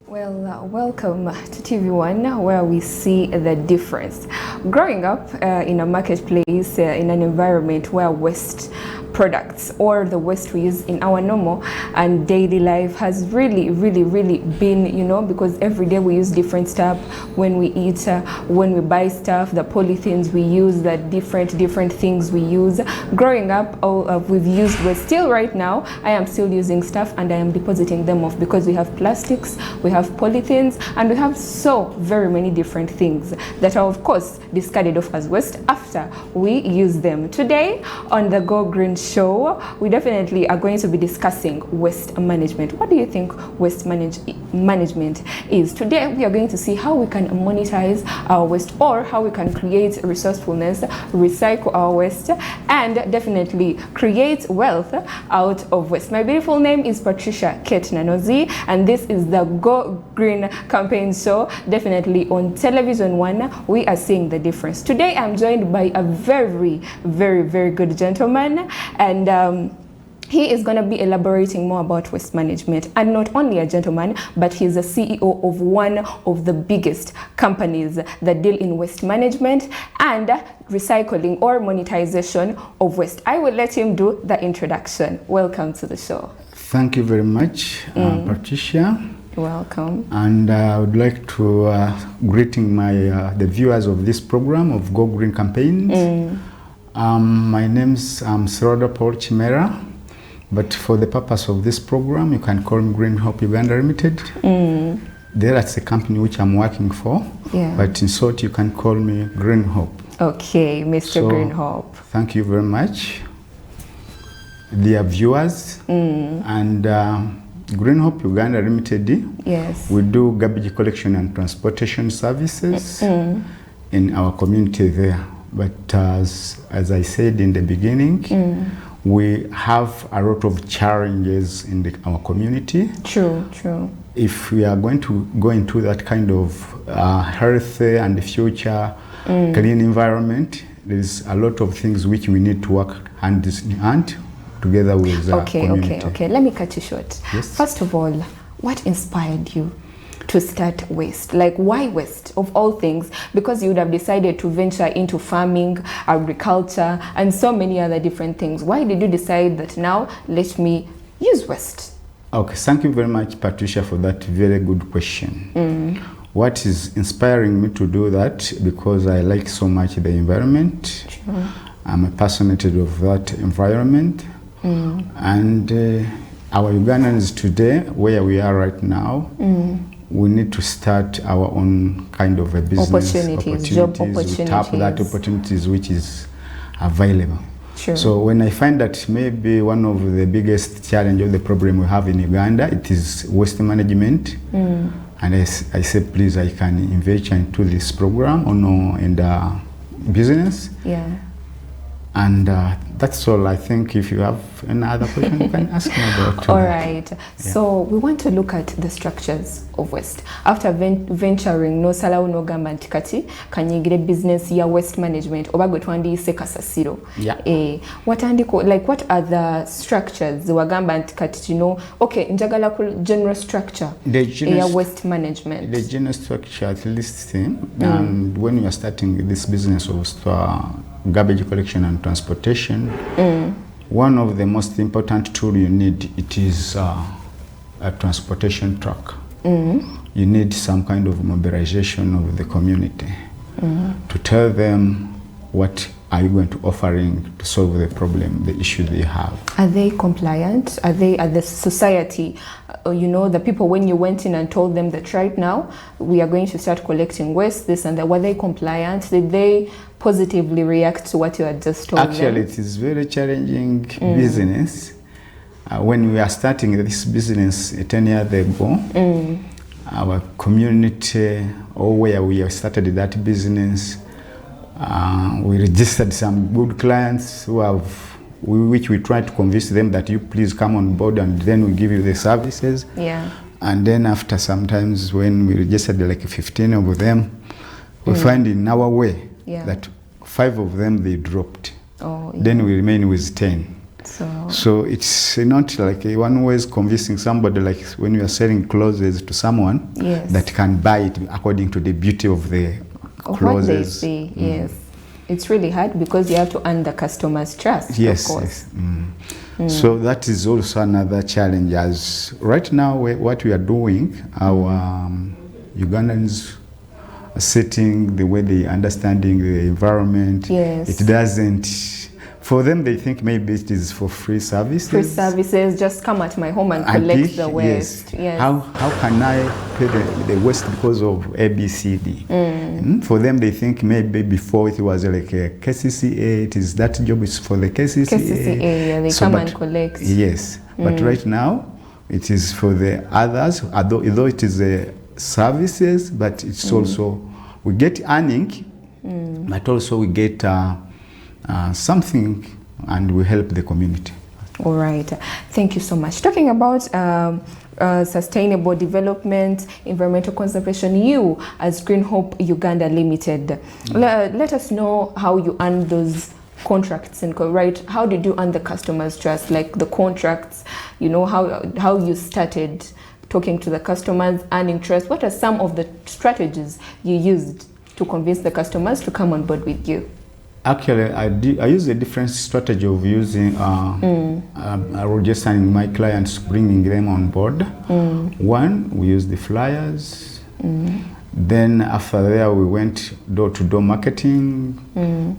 Well, welcome to TV1, where we see the difference. Growing up in a marketplace, in an environment where waste products or the waste we use in our normal and daily life has really been, because every day we use different stuff. When we eat, when we buy stuff, the polythenes we use, the different things we use. Growing up, we've used waste. Still right now, I am still using stuff and I am depositing them off because we have plastics, we have polythenes, and we have so very many different things that are of course discarded off as waste after we use them. Today on the Go Green show, we definitely are going to be discussing waste management. What do you think waste management is? Today we are going to see how we can monetize our waste, or how we can create resourcefulness, recycle our waste, and definitely create wealth out of waste. My beautiful name is Patricia Kate Nanozi, and this is the Go Green campaign show. Definitely on Television One, we are seeing the difference. Today I'm joined by a very good gentleman, and he is going to be elaborating more about waste management. And not only a gentleman, but he's the CEO of one of the biggest companies that deal in waste management and recycling or monetization of waste. I will let him do the introduction. Welcome to the show. Thank you very much, Patricia. Welcome. And I would like to greeting the viewers of this program of Go Green campaigns. My name's Siroda Paul Chimera, but for the purpose of this program, you can call me Green Hope Uganda Limited. That's the company which I'm working for, but in short, you can call me Green Hope. Okay, Mr. Green Hope. Thank you very much, dear viewers. And Green Hope Uganda Limited, yes, we do garbage collection and transportation services in our community there. But as I said in the beginning, we have a lot of challenges in our community. True. If we are going to go into that kind of health and future clean environment, there's a lot of things which we need to work hand in hand together with the community. Okay. Let me cut you short. Yes. First of all, what inspired you to start waste? Like, why waste of all things? Because you would have decided to venture into farming, agriculture, and so many other different things. Why did you decide that now let me use waste? Okay, thank you very much, Patricia, for that very good question. What is inspiring me to do that? Because I like so much the environment. Sure. I'm passionate of that environment. And our Ugandans today, where we are right now, we need to start our own kind of a business job opportunities. We tap that opportunities which is available. Sure. So when I find that maybe one of the biggest challenge or the problem we have in Uganda, it is waste management. And I say, please, I can invest into this program in the business. Yeah. And that's all. I think if you have any other question, you can ask me about. All right. Yeah. So we want to look at the structures of waste. After venturing no salawo no gamba nti kati kanyigire business ya waste management oba twandiyise kasasiro. Yeah. What are the structures wagamba nti kati okay, njagala ku general structure ya waste management. The general structure, at least, and when you are starting this business of garbage collection and transportation, one of the most important tool you need, it is a transportation truck. You need some kind of mobilization of the community to tell them what are you going to offering to solve the problem, the issue they have. Are they compliant? Are they at the society? The people, when you went in and told them that right now we are going to start collecting waste, this and that, were they compliant? Did they positively react to what you had just told them? Actually, it is very challenging business. When we are starting this business 10 years ago, our community, or where we started that business, we registered some good clients which we tried to convince them that you please come on board and then we give you the services. Yeah. And then after sometimes when we registered like 15 of them, we find in our way that 5 of them they dropped. Oh, yeah. Then we remain with 10. So it's not like one always convincing somebody, like when you are selling clothes to someone that can buy it according to the beauty of the clothes. What they see, yes. It's really hard because you have to earn the customer's trust, of course. So that is also another challenge. As right now, what we are doing, our Ugandans are setting the way they understanding the environment. Yes. It doesn't. For them, they think maybe it is for free services. Free services, just come at my home and collect the waste. Yes. How can I pay the waste because of ABCD? For them, they think maybe before it was like a KCCA, it is that job is for the KCCA. KCCA, they come and collect. Yes, but right now, it is for the others, although it is services, but it's also, we get earning, but also we get something, and we help the community. All right, thank you so much. Talking about sustainable development, environmental conservation, you as Green Hope Uganda Limited, let us know how you earn those contracts, and right, how did you earn the customers' trust, like the contracts, you know, how you started talking to the customers, earning trust. What are some of the strategies you used to convince the customers to come on board with you? Actually, I use a different strategy of using registering my clients, bringing them on board. One, we use the flyers. Then after that, we went door-to-door marketing.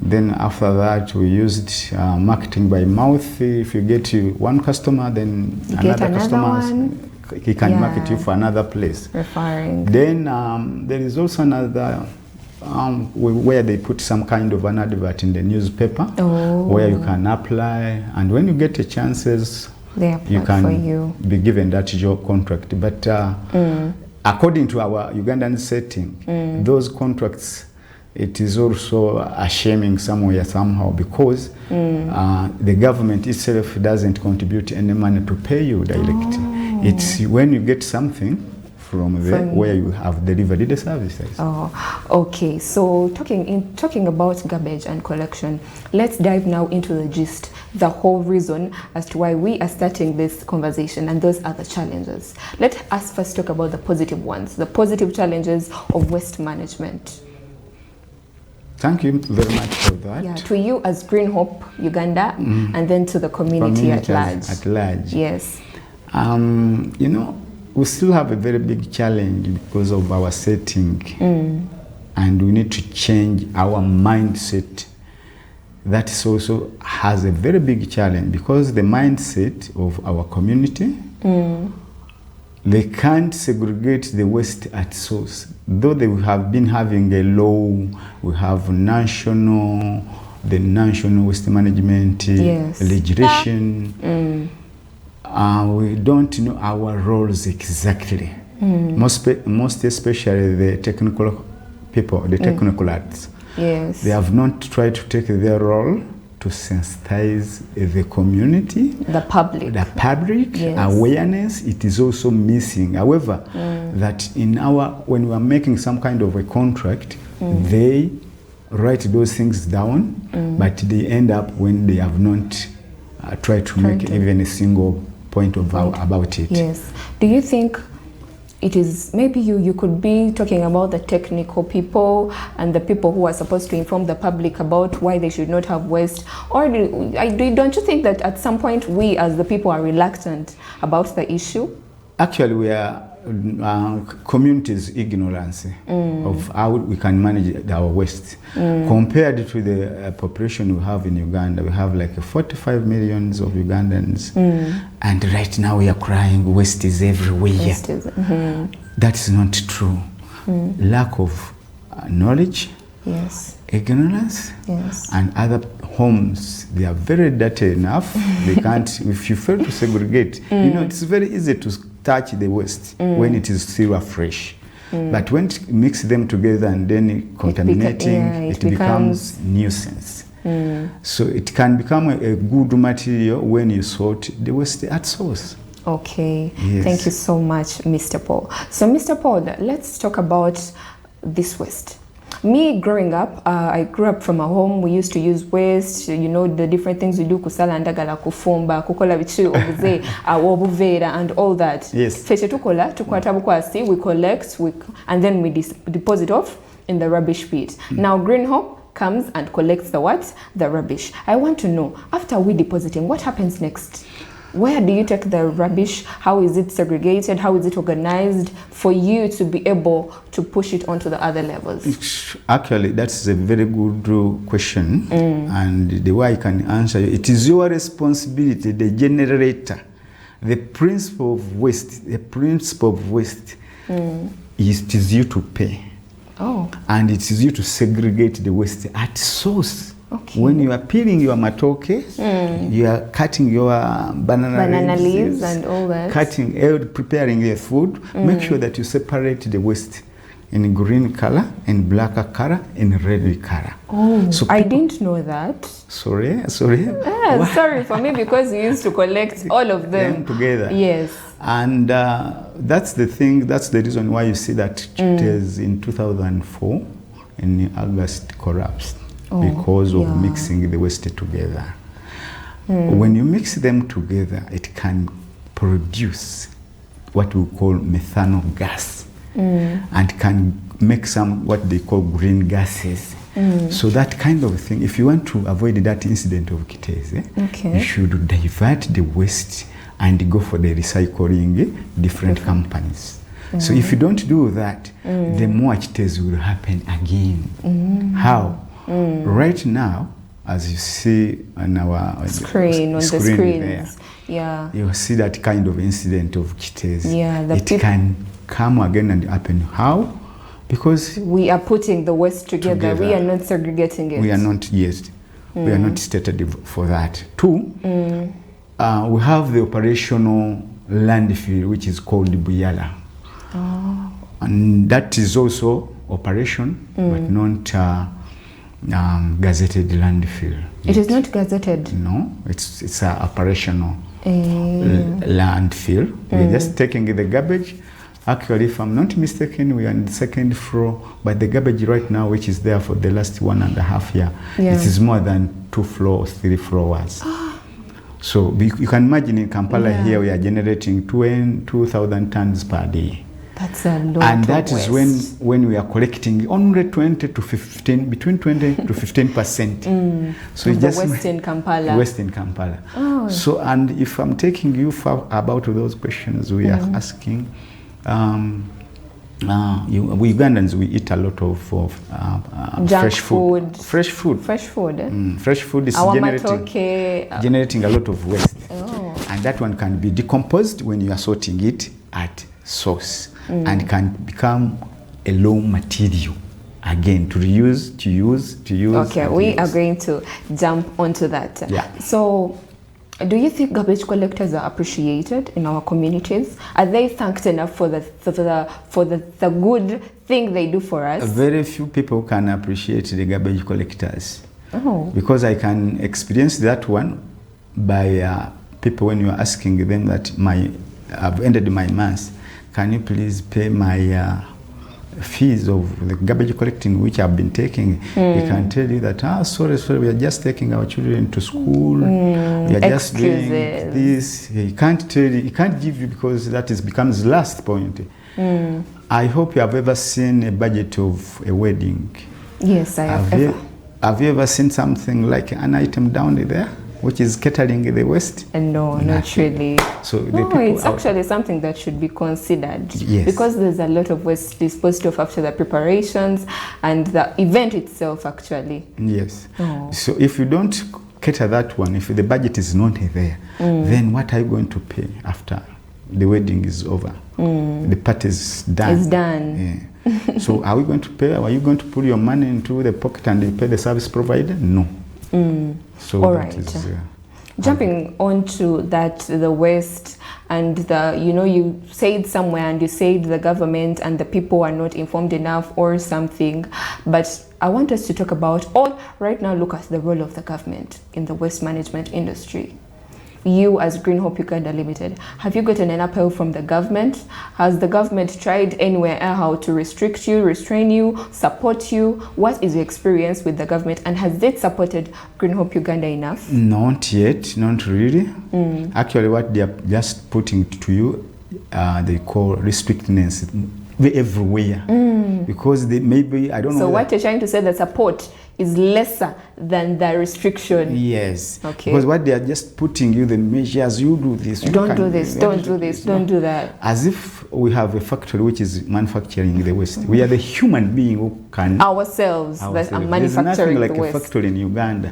Then after that, we used marketing by mouth. If you get one customer, then another customer, he can market you for another place. Referring. Then there is also another where they put some kind of an advert in the newspaper where you can apply, and when you get the chances, you can be given that job contract. But according to our Ugandan setting, those contracts, it is also shaming somewhere somehow, because the government itself doesn't contribute any money to pay you directly. It's when you get something from where you have delivered the services. Oh, okay. So talking about garbage and collection, let's dive now into the gist, the whole reason as to why we are starting this conversation, and those are the challenges. Let us first talk about the positive ones, the positive challenges of waste management. Thank you very much for that. Yeah, to you as Green Hope Uganda, and then to the community at large. At large. Yes. You know, we still have a very big challenge because of our setting, and we need to change our mindset. That also has a very big challenge, because the mindset of our community, they can't segregate the waste at source. Though they have been having a law, we have the National Waste Management legislation. We don't know our roles exactly. Most especially the technical people, the technical arts. Yes. They have not tried to take their role to sensitize the community, the public, awareness. It is also missing. However, that when we are making some kind of a contract, they write those things down, but they end up when they have not tried to make even a single point about it. Yes. Do you think it is, maybe you could be talking about the technical people and the people who are supposed to inform the public about why they should not have waste, or don't you think that at some point we as the people are reluctant about the issue? Actually, we are community's ignorance of how we can manage our waste. Compared to the population we have in Uganda, we have like 45 million of Ugandans, and right now we are crying waste is everywhere. That's not true. Lack of knowledge, ignorance, and other homes, they are very dirty enough. They can't, if you fail to segregate, you know, it's very easy to touch the waste when it is still fresh. But when you mix them together and then contaminating, it becomes nuisance. So it can become a good material when you sort the waste at source. Okay, thank you so much, Mr. Paul. So Mr. Paul, let's talk about this waste. Me growing up, I grew up from a home. We used to use waste, you know, the different things we do, kusala ndagala, kufumba, kukola bichi obuze, wobuvera, and all that. Yes. Feche tukola, tukwata bukwasi, we collect, and then we deposit off in the rubbish pit. Now Green Hope comes and collects the what? The rubbish. I want to know, after we depositing, what happens next? Where do you take the rubbish? How is it segregated? How is it organized for you to be able to push it onto the other levels? Actually, that's a very good question. And the way I can answer you, it is your responsibility, the generator. The principle of waste, it is you to pay. Oh. And it is you to segregate the waste at source. Okay. When you are peeling your matoke, you are cutting your banana leaves and all that. Preparing the food, make sure that you separate the waste in green color, in black color, in red color. Oh, so I didn't know that. Sorry. Sorry for me, because we used to collect all of them together. Yes. And that's the thing, that's the reason why you see that it is in 2004 in August collapsed. Because of mixing the waste together. When you mix them together, it can produce what we call methanol gas, and can make some what they call green gases. So that kind of thing, if you want to avoid that incident of Kitese, you should divert the waste and go for the recycling different companies. So if you don't do that, the more Kitese will happen again. How? Right now, as you see on our screen on the screens, there, you see that kind of incident of Kitese. It can come again and happen. How? Because we are putting the waste together. We are not segregating it. We are not yet. We are not stated for that. Two, we have the operational landfill, which is called Buyala. And that is also operation, but not gazetted landfill. It is not gazetted? No, it's a operational landfill. We're just taking the garbage. Actually, if I'm not mistaken, we are on the second floor, but the garbage right now, which is there for the last 1.5 years, it is more than 2 floors, 3 floors. So you can imagine in Kampala here, we are generating 2,000 tons per day. That's a lot. And that is when we are collecting only 20 to 15, between 20 to 15%. So it's just Western Kampala. Western Kampala. So, and if I'm taking you about those questions we are asking, we Ugandans, we eat a lot of fresh food. Fresh food. Fresh food. Fresh food is generating a lot of waste. And that one can be decomposed when you are sorting it at source. And can become a low material again to reuse, to use. Okay, we are going to jump onto that. So, do you think garbage collectors are appreciated in our communities? Are they thanked enough for the good thing they do for us? Very few people can appreciate the garbage collectors. Because I can experience that one by people when you are asking them that I've ended my month. Can you please pay my fees of the garbage collecting which I've been taking? They can tell you that, sorry, we are just taking our children to school. We are just doing this. He can't tell you, he can't give you, because that becomes the last point. I hope you have ever seen a budget of a wedding. Yes, I have. Have you ever seen something like an item down there, which is catering the waste? No, not really. So it's actually something that should be considered. Because there's a lot of waste disposed of after the preparations and the event itself, actually. Yes. So if you don't cater that one, if the budget is not there, then what are you going to pay after the wedding is over? The party is done. It's done. So are we going to pay? Are you going to put your money into the pocket and you pay the service provider? No. So all right. Jumping onto that, the waste and you said somewhere and you said the government and the people are not informed enough or something, but I want us to talk about right now look at the role of the government in the waste management industry. you as Green Hope Uganda Limited, have you gotten an appeal from the government? Has the government tried anywhere how to restrict you, restrain you, support you? What is your experience with the government, and has it supported Green Hope Uganda enough? Not yet, not really. Actually, what they are just putting to you, they call restrictedness everywhere. Because they maybe, I don't know. So what you're trying to say, the support is lesser than the restriction? Yes. Okay. Because what they are just putting you the measures, you do this. You don't do this, don't do this, don't do that. As if we have a factory which is manufacturing the waste. We are the human being who can... Ourselves that are manufacturing There's nothing like the waste. a factory in Uganda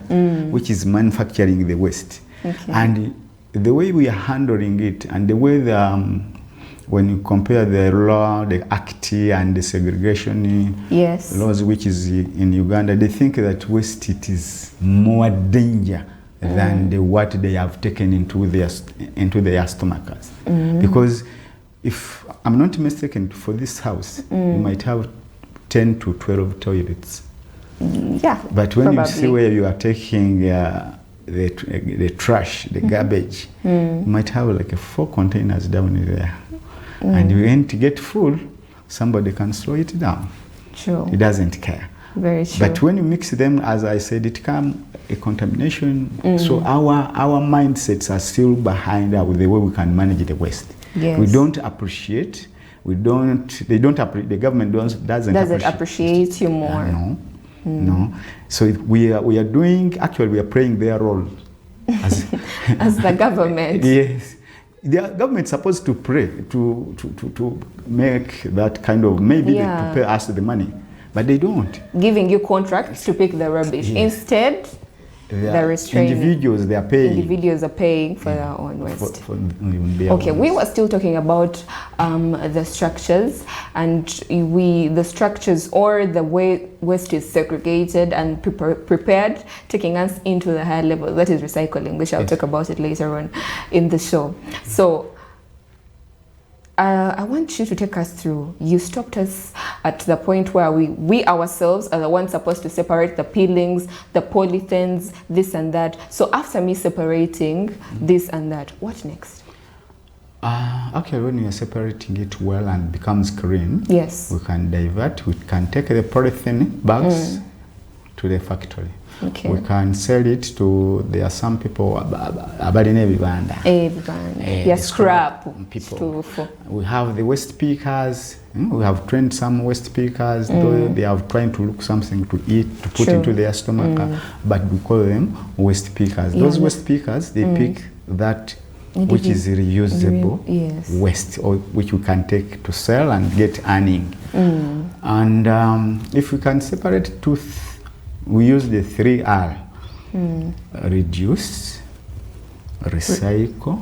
which is manufacturing the waste. Okay. And the way we are handling it, and the way the... when you compare the law, the Act and the segregation laws which is in Uganda, they think that waste it is more danger than what they have taken into their stomachs. Because if I'm not mistaken, for this house, you might have 10 to 12 toilets. Yeah, but when probably. You see where you are taking the trash, the garbage, you might have like 4 containers down there. And when to get full, somebody can slow it down. True. He doesn't care. Very true. But when you mix them, as I said, it comes a contamination. So our mindsets are still behind the way we can manage the waste. Yes. We don't appreciate. The government doesn't appreciate you more. No, no. So we are doing. Actually, we are playing their role as as the government. Yes. The government is supposed to pray to make that kind of, maybe to pay us the money, but they don't. Giving you contracts to pick the rubbish. Yes. Instead, they're restraining. Individuals, they are paying. Individuals are paying for their own waste. Okay, we were still talking about the structures, and the structures or the way waste is segregated and prepared, taking us into the higher level, that is recycling. We shall talk about it later on in the show. So I want you to take us through. You stopped us at the point where we ourselves are the ones supposed to separate the peelings, the polythenes, this and that. So after me separating this and that, what next? Actually, when we are separating it well and becomes green, yes, we can divert. We can take the polythene bags to the factory. Okay. We can sell it to, there are some people scrap people. We have the waste pickers. We have trained some waste pickers. They are trying to look something to eat, to put into their stomach, but we call them waste pickers. Those waste pickers, they pick that which is reusable waste, or which we can take to sell and get earning. And if we can separate we use the 3R: reduce, recycle,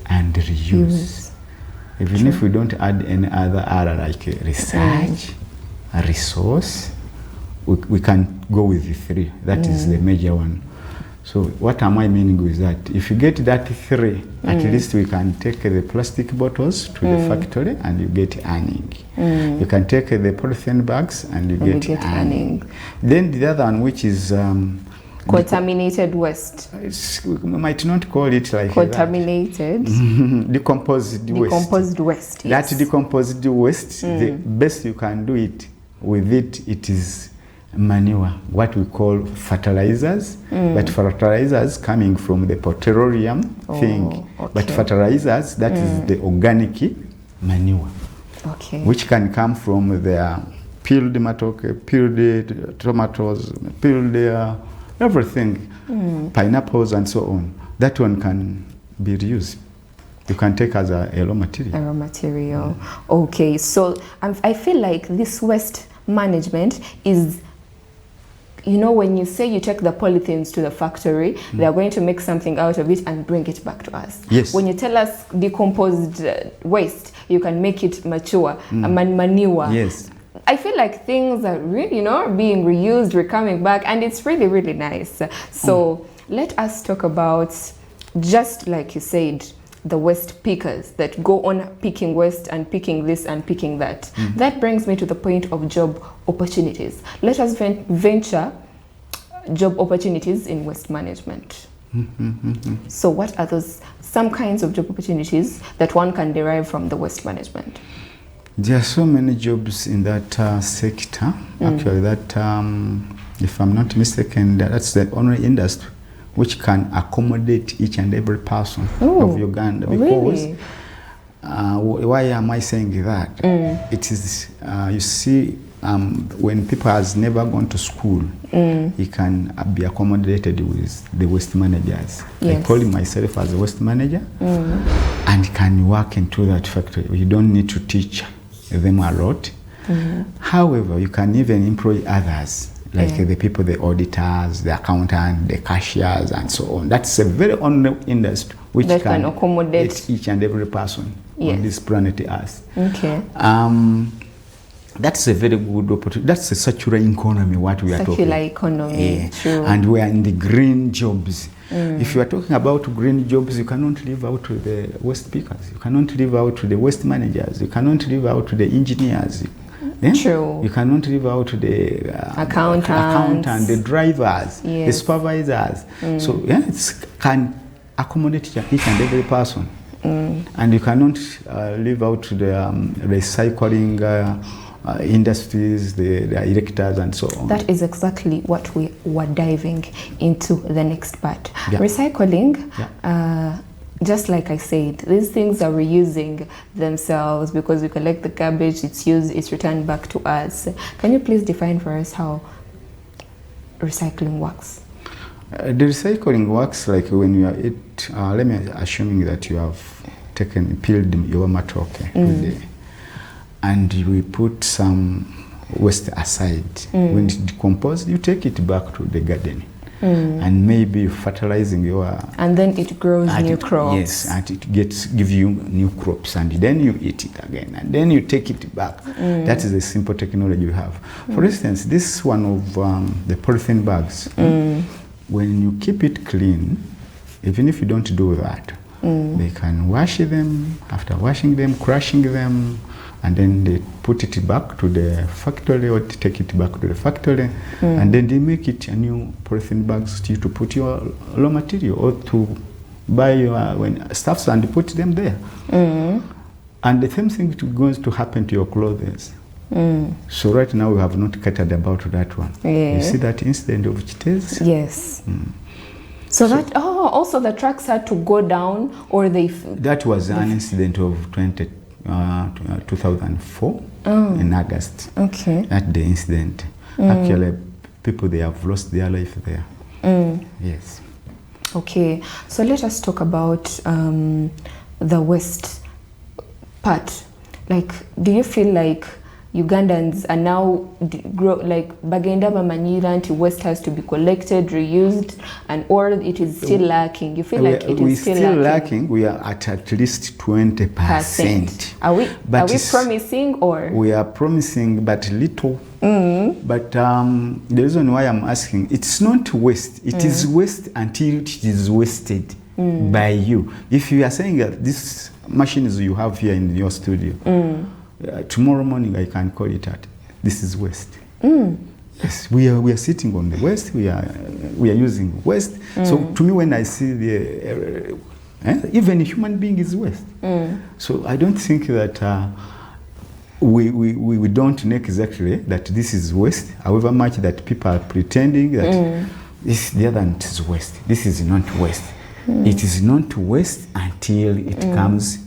and reuse. Even if we don't add any other R like research, resource, we can go with the 3. That is the major one. So what am I meaning with that? If you get that 3, at least we can take the plastic bottles to the factory and you get earning. You can take the polythene bags and you get earning. Then the other one, which is contaminated waste. We might not call it like contaminated. Decomposed waste. Decomposed waste. Yes. That decomposed waste, the best you can do it with it is manure, what we call fertilizers, but fertilizers coming from the petroleum thing, but fertilizers that is the organic manure, which can come from the peeled tomatoes, peeled everything, pineapples and so on. That one can be reused. You can take as a raw material. A raw material. Okay, so I feel like this waste management is, you know, when you say you take the polythenes to the factory, they are going to make something out of it and bring it back to us. Yes. When you tell us decomposed waste, you can make it mature, manure. Yes. I feel like things are really, being reused, coming back, and it's really, really nice. So let us talk about, just like you said, the waste pickers that go on picking waste and picking this and picking that. That brings me to the point of job opportunities. Let us venture job opportunities in waste management. So what are some kinds of job opportunities that one can derive from the waste management? There are so many jobs in that sector. Actually, that, if I'm not mistaken, that's the only industry which can accommodate each and every person of Uganda. Because really? Why am I saying that? It is, you see, when people has never gone to school, he can be accommodated with the waste managers. Yes. I call myself as a waste manager, and can work into that factory. You don't need to teach them a lot. However, you can even employ others, like the people, the auditors, the accountant, the cashiers, and so on. That's a very own industry which that can accommodate each and every person on this planet Earth. Okay. That's a very good opportunity. That's a circular economy, what we are talking. Circular economy, true. And we are in the green jobs. If you are talking about green jobs, you cannot leave out to the waste pickers. You cannot leave out to the waste managers. You cannot leave out to the engineers. True. You cannot leave out to the accountants, the drivers, the supervisors. So it can accommodate each and every person. And you cannot leave out to the recycling industries, the electors, and so on. That is exactly what we were diving into the next part. Recycling, just like I said, these things are reusing themselves because we collect the garbage, it's used, it's returned back to us. Can you please define for us how recycling works? The recycling works like when you are let me assuming that you have peeled your matoke today, and we put some waste aside. When it decomposes, you take it back to the garden, and maybe fertilizing your... And then it grows new crops. Yes, and it gives you new crops, and then you eat it again, and then you take it back. That is the simple technology you have. For instance, this one of the polythene bags, when you keep it clean, even if you don't do that, they can wash them. After washing them, crushing them, and then they put it back to the factory, or take it back to the factory, and then they make it a new polythene bags to put your raw material, or to buy your stuffs and put them there. And the same thing is going to happen to your clothes. So right now we have not catered about that one. You see that incident of Chitez? Yes. So that, also the trucks had to go down, or they... That was an incident of 2004 in August. Okay. That's the incident. Actually, people, they have lost their life there. Yes. Okay. So let us talk about the waste part. Like, do you feel like Ugandans are now bagenda mamanyira anti waste has to be collected, reused, and or it is still lacking? You feel like it is still lacking? We are at least 20%. Are we promising, or? We are promising, but little. But the reason why I'm asking, it's not waste. It is waste until it is wasted by you. If you are saying that these machines you have here in your studio, tomorrow morning I can call it out. This is waste. Yes, we are sitting on the waste. We are using waste. So to me, when I see the even a human being is waste. So I don't think that we don't know exactly that this is waste. However much that people are pretending that this the other is waste. This is not waste. It is not waste until it comes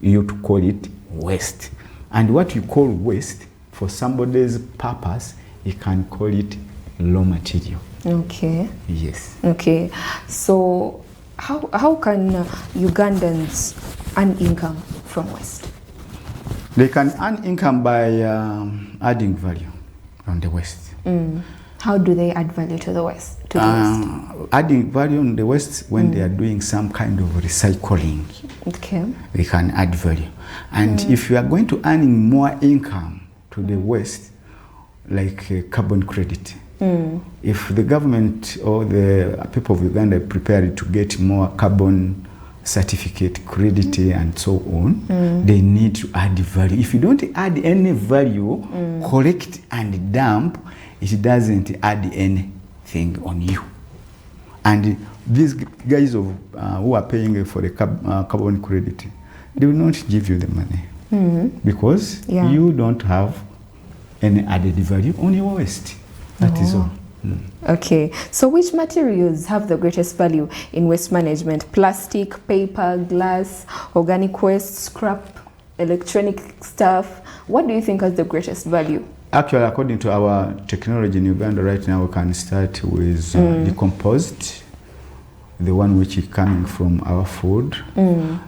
you to call it waste. And what you call waste, for somebody's purpose, you can call it raw material. Okay. Yes. Okay. So how can Ugandans earn income from waste? They can earn income by adding value on the waste. How do they add value to the waste? Adding value on the waste when they are doing some kind of recycling. Okay. They can add value. And if you are going to earning more income to the waste, like carbon credit, if the government or the people of Uganda are prepared to get more carbon certificate, credit, and so on, they need to add value. If you don't add any value, collect and dump, it doesn't add anything on you. And these guys who are paying for the carbon credit, they will not give you the money because you don't have any added value on your waste. That is all. Okay, so which materials have the greatest value in waste management? Plastic, paper, glass, organic waste, scrap, electronic stuff. What do you think has the greatest value? Actually, according to our technology in Uganda right now, we can start with decomposed, the one which is coming from our food.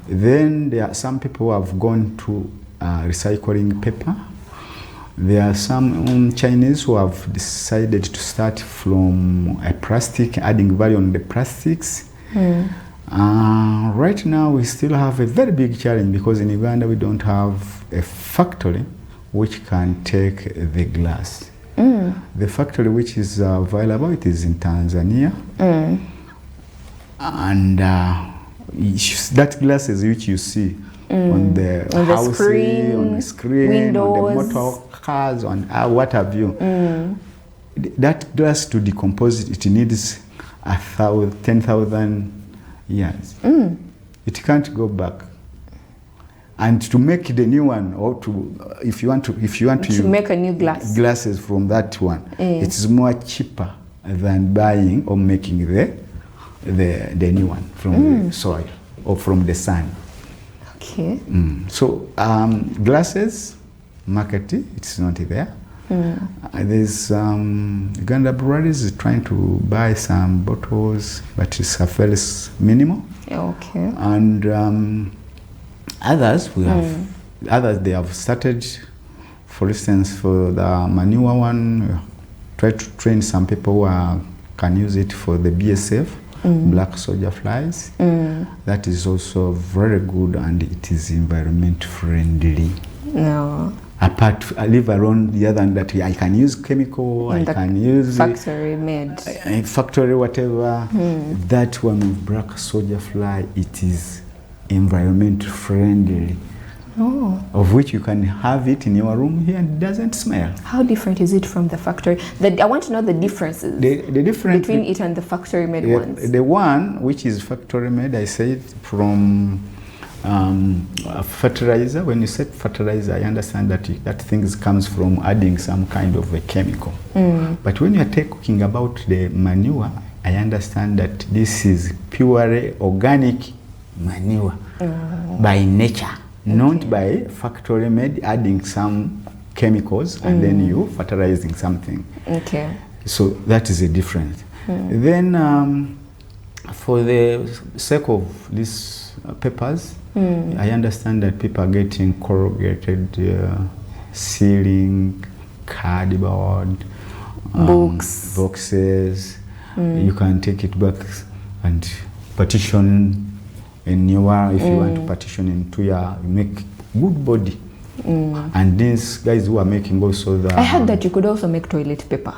Then there are some people who have gone to recycling paper. There are some Chinese who have decided to start from a plastic, adding value on the plastics. Right now, we still have a very big challenge because in Uganda we don't have a factory which can take the glass. The factory which is available, it is in Tanzania. And that glasses which you see on the house, screen, on the screen, windows, on the motor cars, on what have you. That glass to decompose it, it needs 10,000 years. It can't go back. And to make the new one, or to if you want to make a new glasses from that one, it's more cheaper than buying or making the new one from the soil or from the sun. Okay. So glasses market, it's not there. There's Uganda Breweries is trying to buy some bottles, but it's a fairly minimal. Okay. And others we have others they have started. For instance, for the manure one, we try to train some people who can use it for the BSF. Black soldier flies. That is also very good and it is environment friendly. Apart, I leave alone the other than that I can use chemical, I can use factory made. Factory whatever. That one of black soldier fly, it is environment friendly. Of which you can have it in your room here and it doesn't smell. How different is it from the factory? I want to know the differences the difference between it and the factory made ones. The one which is factory made, I said from fertilizer. When you said fertilizer, I understand that things comes from adding some kind of a chemical. But when you are talking about the manure, I understand that this is purely organic manure by nature. Not by factory made, adding some chemicals and then you fertilizing something. Okay. So that is a difference. Then for the sake of these papers, I understand that people are getting corrugated ceiling, cardboard, boxes. You can take it back and partition in your, if you want to partition into your, make good body. And these guys who are making also the... I heard that you could also make toilet paper.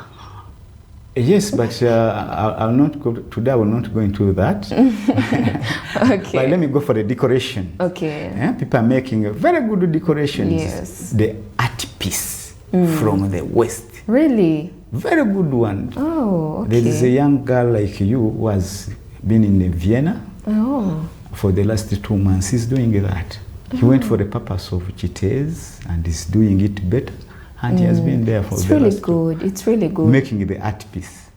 Yes, but I'll not go today. I will not go into that. Okay. But let me go for the decoration. Okay. People are making very good decorations. Yes. The art piece from the West. Really? Very good one. Oh, okay. There is a young girl like you who has been in Vienna. For the last 2 months. He's doing that. He went for the purpose of GTS and is doing it better. And he has been there for it's the really last good. It's really good. Making the art piece.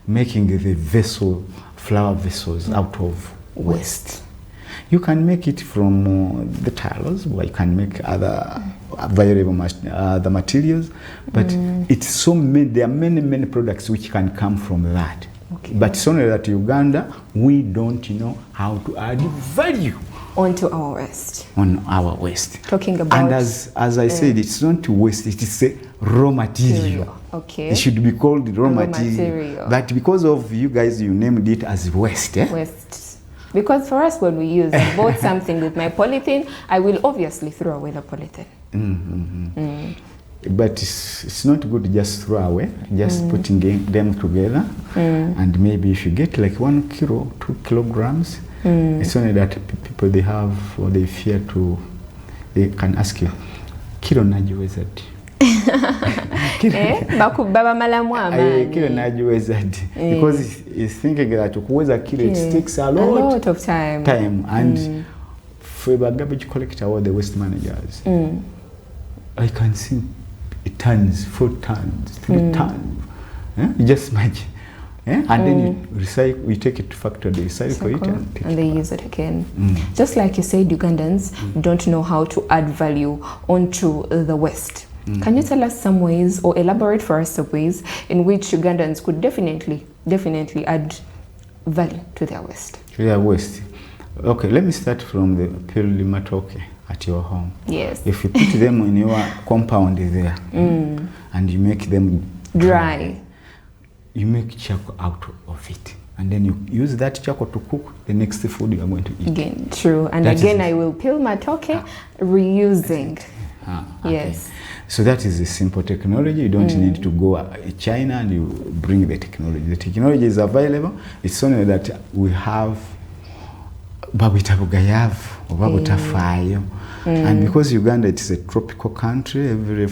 Making the vessel, flower vessels out of waste. You can make it from the tiles, or you can make other variable the materials. But it's so many, there are many products which can come from that. Okay. But it's only that Uganda, we don't know how to add value onto our waste. On our waste. Talking about... And as I said, it's not waste, it is a raw material. Okay. It should be called raw material. But because of you guys, you named it as waste. Waste. Because for us, when we use, I bought something with my polythene, I will obviously throw away the polythene. But it's not good just throw away, just putting them together. And maybe if you get like 1 kilo, 2 kilograms, it's only that people they have or they fear to, they can ask you, kilo najiwezati. Bakubaba malamu amani. Kile najiweza because he's thinking that kuweza kile it takes a lot of time. And for the garbage collector or the waste managers, I can see it tons, 4 tons, 3 tons. You just imagine. And then you recycle, you take it to factory, they recycle it and they use it again. Just like you said, Ugandans don't know how to add value onto the waste. Can you tell us some ways or elaborate for us the ways in which Ugandans could definitely add value to their waste? Okay, let me start from the peeled matoke at your home. Yes. If you put them in your compound there and you make them dry, you make charcoal out of it. And then you use that charcoal to cook the next food you are going to eat. Again, true. And that again, I will peel matoke reusing. Okay. Yes. So that is a simple technology. You don't need to go China and you bring the technology. The technology is available. It's only that we have and because Uganda it is a tropical country, every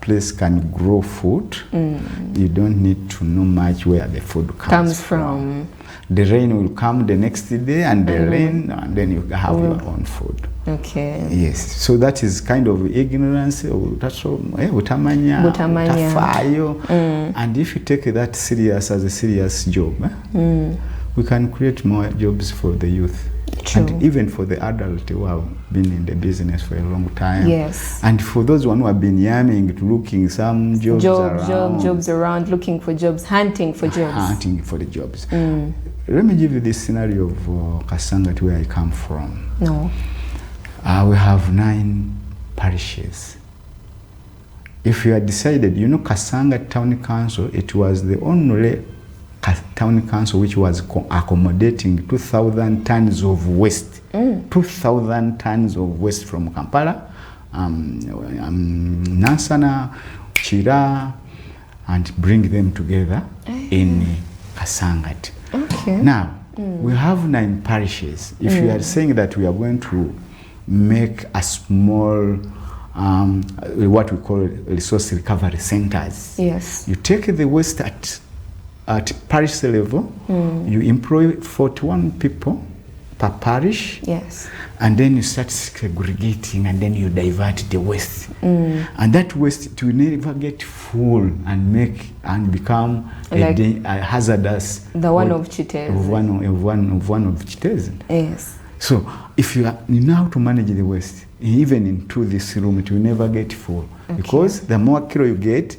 place can grow food. You don't need to know much where the food comes from. The rain will come the next day and the rain, and then you have your own food. Okay. Yes. So that is kind of ignorance. And if you take that serious as a serious job, we can create more jobs for the youth. True. And even for the adult who have been in the business for a long time. Yes. And for those who have been yamming, looking some jobs around, looking for jobs, hunting for jobs. Hunting for the jobs. Let me give you this scenario of Kasangat, where I come from. No. We have 9 parishes. If you had decided, Kasangat Town Council, it was the only town council which was accommodating 2,000 tons of waste. 2,000 tons of waste from Kampala, Nansana, Chira, and bring them together in Kasangat. Okay. Now, we have 9 parishes. If you are saying that we are going to make a small what we call resource recovery centers. Yes. You take the waste at parish level, you employ 41 people per parish. Yes. And then you start segregating and then you divert the waste. And that waste, it will never get full and become like a hazardous. The one of Chitezi. One of Chitezi. Yes. So if you know how to manage the waste, even into this room, it will never get full. Okay. Because the more kilo you get,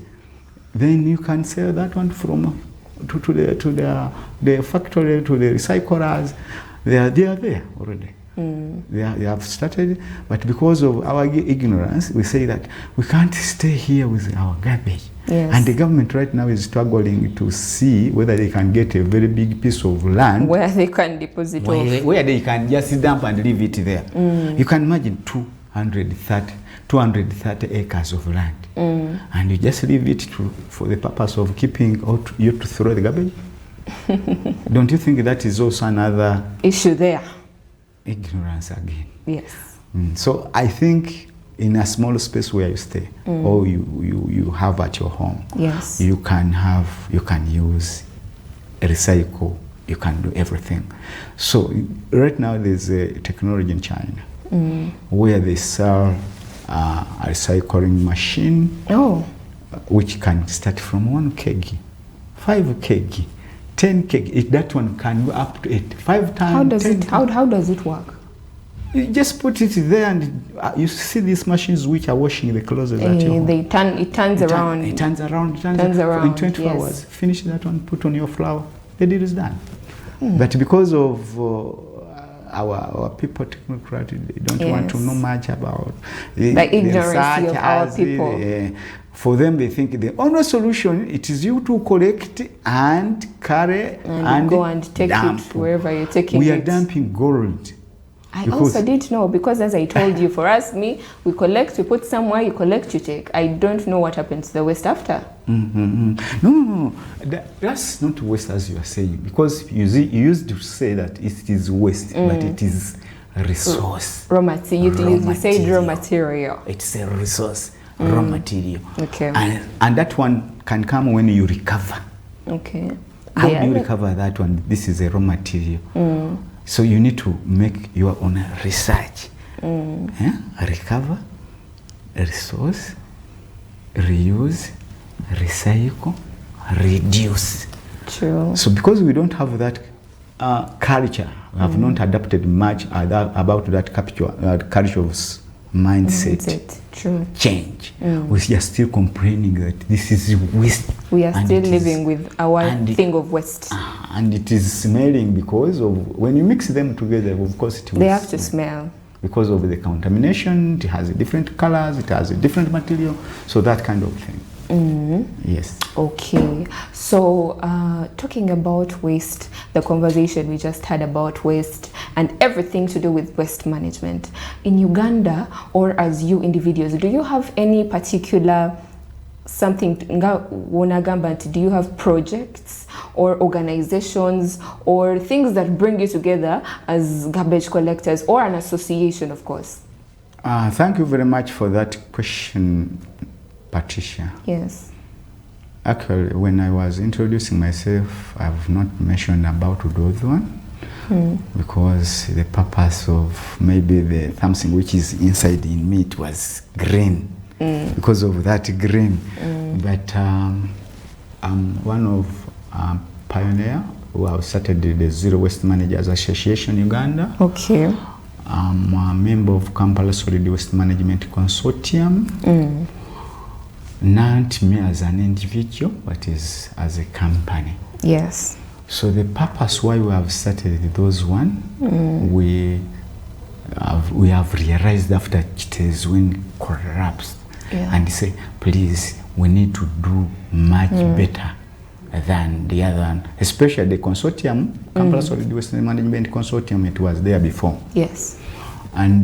then you can sell that one from to the factory, to the recyclers. They are there already. They have started, but because of our ignorance, we say that we can't stay here with our garbage. Yes. And the government right now is struggling to see whether they can get a very big piece of land where they can deposit where they can just dump and leave it there. You can imagine 230 acres of land, and you just leave it for the purpose of keeping out you to throw the garbage. Don't you think that is also another issue there? Ignorance again. Yes. So I think in a small space where you stay or you have at your home, yes, you can use recycle, you can do everything. So right now there's a technology in China where they sell a recycling machine which can start from 1 kg, 5 kg, 10 kg. That one can go up to 5 times. How does it work? You just put it there, and you see these machines which are washing the clothes. It turns around. It turns around. In 24 hours. Finish that one. Put on your flour. The deal is done. But because of our people, technocratic, they don't want to know much about the ignorance of our people. For them, they think the only solution it is you to collect and carry and go and take dump. It wherever you're taking it. We are dumping gold. I also didn't know, because as I told you, for us, we collect, we put somewhere, you collect, you take. I don't know what happens to the waste after. No. That's not waste as you are saying, because you used to say that it is waste, but it is a resource. Raw material. You said raw material. It's a resource. raw material. Okay. And that one can come when you recover. Okay. How do you recover that one? This is a raw material. So you need to make your own research. Recover, resource, reuse, recycle, reduce. True. So because we don't have that culture, we have not adapted much about that culture's mindset. True. Change. We are still complaining that this is waste. We are still living with our thing of waste. And it is smelling because of, when you mix them together, of course it will They have to smell. Because of the contamination, it has different colors, it has a different material, so that kind of thing. Yes. Okay, so talking about waste, the conversation we just had about waste and everything to do with waste management. In Uganda, or as you individuals, do you have any particular something, do you have projects or organizations or things that bring you together as garbage collectors, or an association, of course? Thank you very much for that question, Patricia. Yes. Actually, when I was introducing myself, I've not mentioned about those one, because the purpose of maybe the something which is inside in me, it was green, because of that green. But I'm one of pioneer who have started the Zero Waste Managers Association Uganda. Okay. I'm a member of Kampala Solid Waste Management Consortium. Not me as an individual, but as a company. Yes. So the purpose why we have started those one, we have realized after Chitez when collapsed, and say, please, we need to do much better than the other one. Especially the consortium, Kampala Solid Waste Management Consortium, it was there before. Yes. And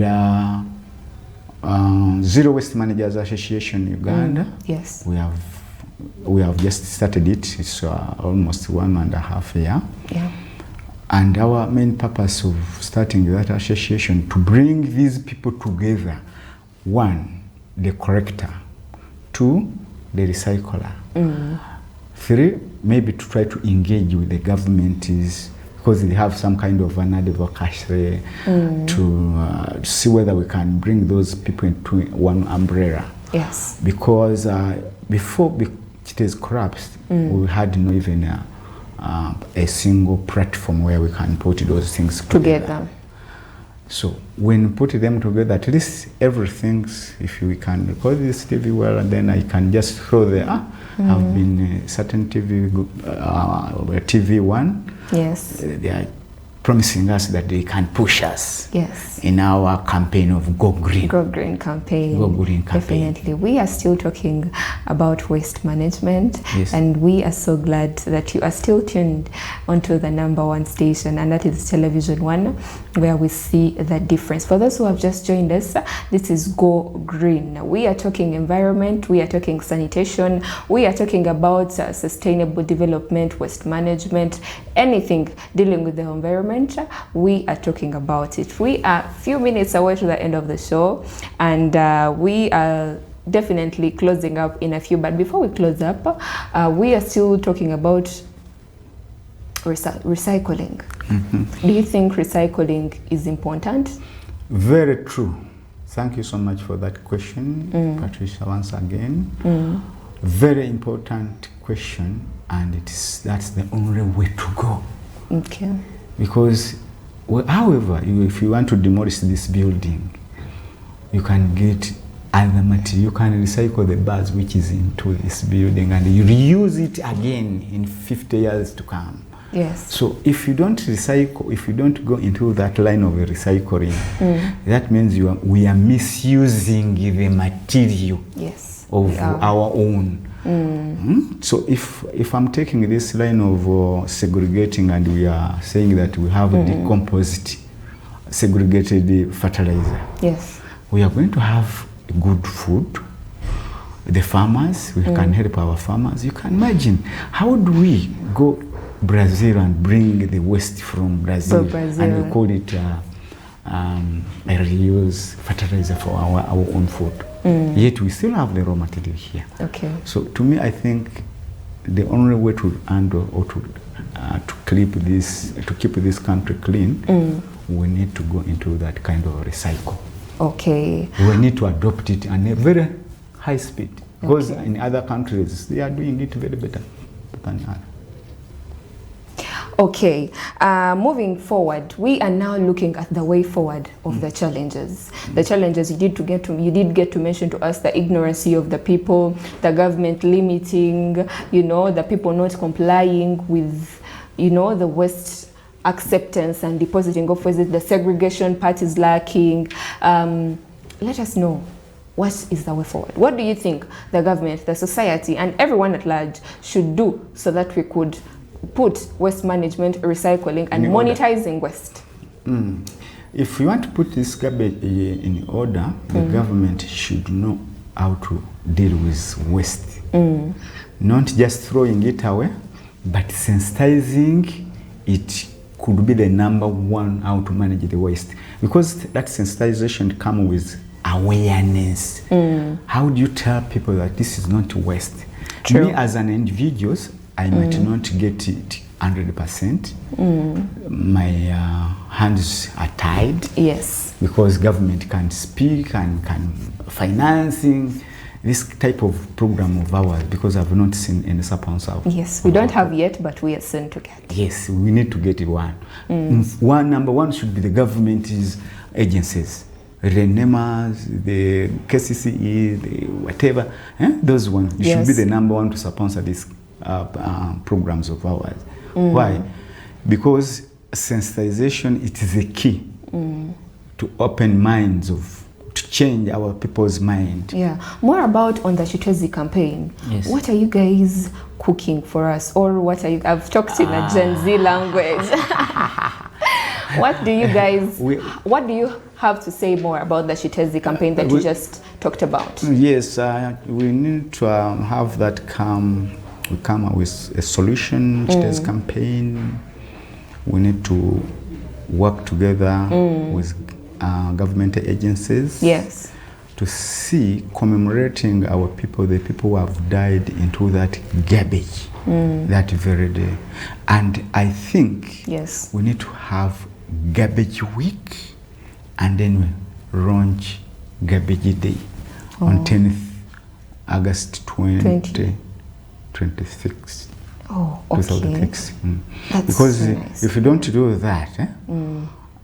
Zero Waste Managers Association Uganda. Yes. We have just started it. It's almost 1.5 years. Yeah. And our main purpose of starting that association, to bring these people together: 1, the collector; 2, the recycler; 3, maybe to try to engage with the government, is because they have some kind of an advocacy to see whether we can bring those people into one umbrella. Yes. Because before it is collapsed, we had no even a single platform where we can put those things together. So when we put them together, at least everything, if we can record this TV well, and then I can just throw there. I've been a certain TV one. Yes. They are promising us that they can push us. Yes. In our campaign of Go Green. Go Green campaign. Go Green campaign. Definitely. We are still talking about waste management. Yes. And we are so glad that you are still tuned onto the #1 station, and that is Television One, where we see the difference. For those who have just joined us, this is Go Green. We are talking environment, we are talking sanitation, we are talking about sustainable development, waste management, anything dealing with the environment. We are talking about it. We are a few minutes away to the end of the show, and we are definitely closing up in a few. But before we close up, we are still talking about recycling. Do you think recycling is important? Very true. Thank you so much for that question, Patricia, once again. Very important question, and that's the only way to go. Okay. Because, however, if you want to demolish this building, you can get other material. You can recycle the bars which is into this building, and you reuse it again in 50 years to come. Yes. So if you don't recycle, if you don't go into that line of recycling, that means we are misusing the material of our own. So if I'm taking this line of segregating, and we are saying that we have decomposed, segregated fertilizer, yes, we are going to have good food. The farmers, we can help our farmers. You can imagine, how do we go Brazil and bring the waste from Brazil, and we call it a reuse fertilizer for our own food? yet we still have the raw material here. Okay. So to me, I think the only way to handle or to keep this country clean, we need to go into that kind of recycle. Okay. We need to adopt it at a very high speed, because in other countries they are doing it very better than others. Okay, moving forward, we are now looking at the way forward of the challenges. The challenges you did get to mention to us: the ignorance of the people, the government limiting, the people not complying with, the waste acceptance and depositing of waste, the segregation part is lacking. Let us know, what is the way forward? What do you think the government, the society, and everyone at large should do so that we could put waste management, recycling, and monetizing waste? If you want to put this garbage in order, the government should know how to deal with waste. Not just throwing it away, but sensitizing it could be the number one how to manage the waste. Because that sensitization comes with awareness. How do you tell people that this is not waste? True. Me as an individual, I might not get it 100%. My hands are tied. Yes. Because government can speak and can financing this type of program of ours, because I've not seen any sponsor. Yes, we don't have yet, but we are soon to get. Yes, we need to get it one. Number one should be the government's agencies. RENEMAs, the KCCE, the whatever, those ones should be the number one to sponsor these programs of ours. Why? Because sensitization, it is the key to open minds to change our people's mind. Yeah. More about on the Chitezi campaign. Yes. What are you guys cooking for us, or what are you? I've talked in a Gen Z language. What do you guys? What do you have to say more about the Chitezi campaign that you just talked about? Yes, we need to have that we come up with a solution to this campaign. We need to work together with government agencies. Yes. To see commemorating our people, the people who have died into that garbage that very day. And I think we need to have garbage week, and then we launch garbage day on 10th August 2026. Oh, okay. 2006. That's because nice. if you don't do that,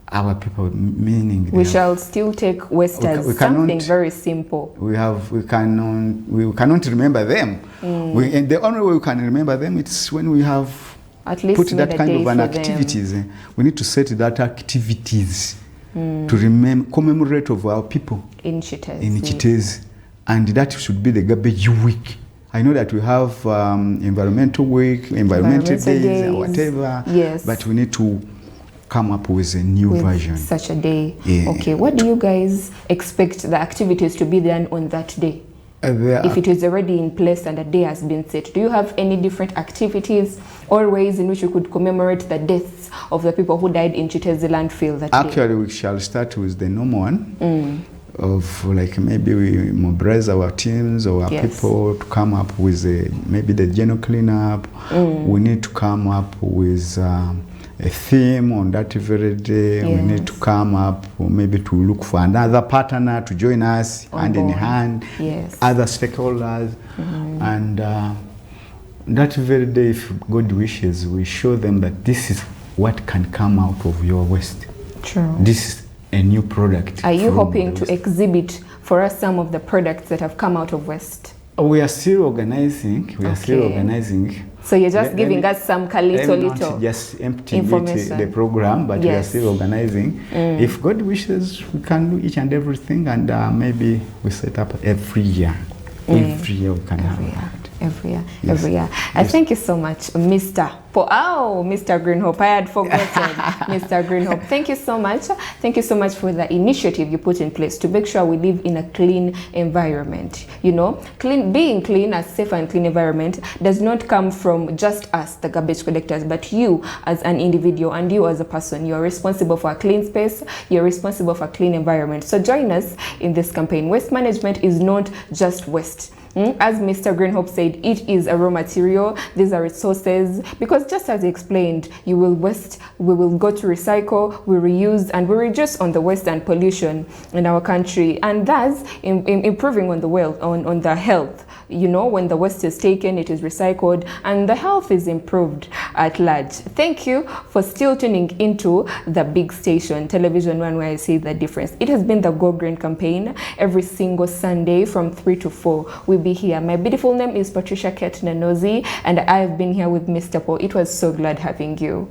our people, meaning we shall still take waste as something very simple. We cannot remember them. And the only way we can remember them is when we have at least put that kind of an activities. We need to set that activities to commemorate of our people in Chitezi. Chitezi, and that should be the garbage week. I know that we have environmental week, environmental days, or whatever. Yes. But we need to come up with a new version. Such a day. Yeah. Okay. What do you guys expect the activities to be done on that day? If it is already in place and a day has been set, do you have any different activities or ways in which you could commemorate the deaths of the people who died in Chitezi landfill that day? Actually, we shall start with the normal one. Of like maybe we mobilize our teams or our people to come up with maybe the general cleanup. We need to come up with a theme on that very day. We need to come up maybe to look for another partner to join us hand in hand, other stakeholders. And that very day, if God wishes, we show them that this is what can come out of your waste. True. This is a new product. Are you hoping to exhibit for us some of the products that have come out of waste? We are still organizing. So you're just giving us some little not just emptying the program, but we are still organizing. If God wishes, we can do each and everything, and maybe we set up every year. Every year we can have that. every year. Thank you so much, Mr. Mr. Greenhope. I had forgotten. Mr. Greenhope. Thank you so much. Thank you so much for the initiative you put in place to make sure we live in a clean environment. You know, being clean, a safe and clean environment does not come from just us, the garbage collectors, but you as an individual and you as a person. You're responsible for a clean space. You're responsible for a clean environment. So join us in this campaign. Waste management is not just waste. As Mr. Greenhope said, it is a raw material. These are resources, because just as he explained, you will waste, we will go to recycle, we reuse, and we reduce on the waste and pollution in our country, and thus improving on the on the health. You know, when the waste is taken, it is recycled, and the health is improved at large. Thank you for still tuning into the big station, Television One, where I see the difference. It has been the Go Green campaign every single Sunday from 3 to 4. We'll be here. My beautiful name is Patricia Ket Nanozi, and I have been here with Mr. Paul. It was so glad having you.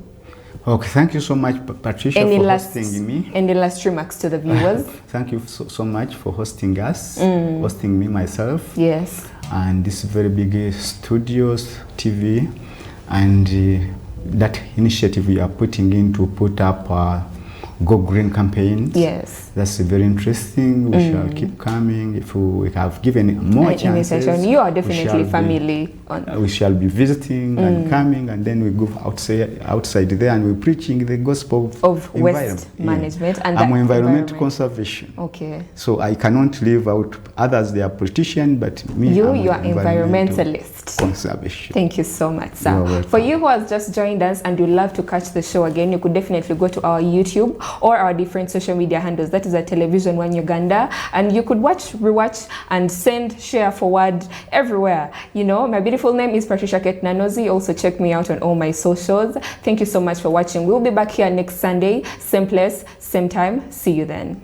Okay, thank you so much, Patricia, for hosting me. Any last remarks to the viewers? Thank you so much for hosting us, hosting me myself. Yes. And this very big studios, TV, and that initiative we are putting in to put up Go Green campaign. Yes. That's very interesting. We shall keep coming. If we have given more chances, you are definitely family. We shall be visiting and coming, and then we go outside there and we're preaching the gospel of waste management and I'm environment conservation. Okay. So I cannot leave out others. They are politicians, but me, you are environmentalist. Conservation. Thank you so much, sir. For you who has just joined us and you love to catch the show again, you could definitely go to our YouTube or our different social media handles. That is at Television One Uganda, and you could watch, rewatch, and send, share, forward everywhere. You know, my beautiful name is Patricia Ket Nanozi. Also check me out on all my socials. Thank you so much for watching. We'll be back here next Sunday, same place, same time. See you then.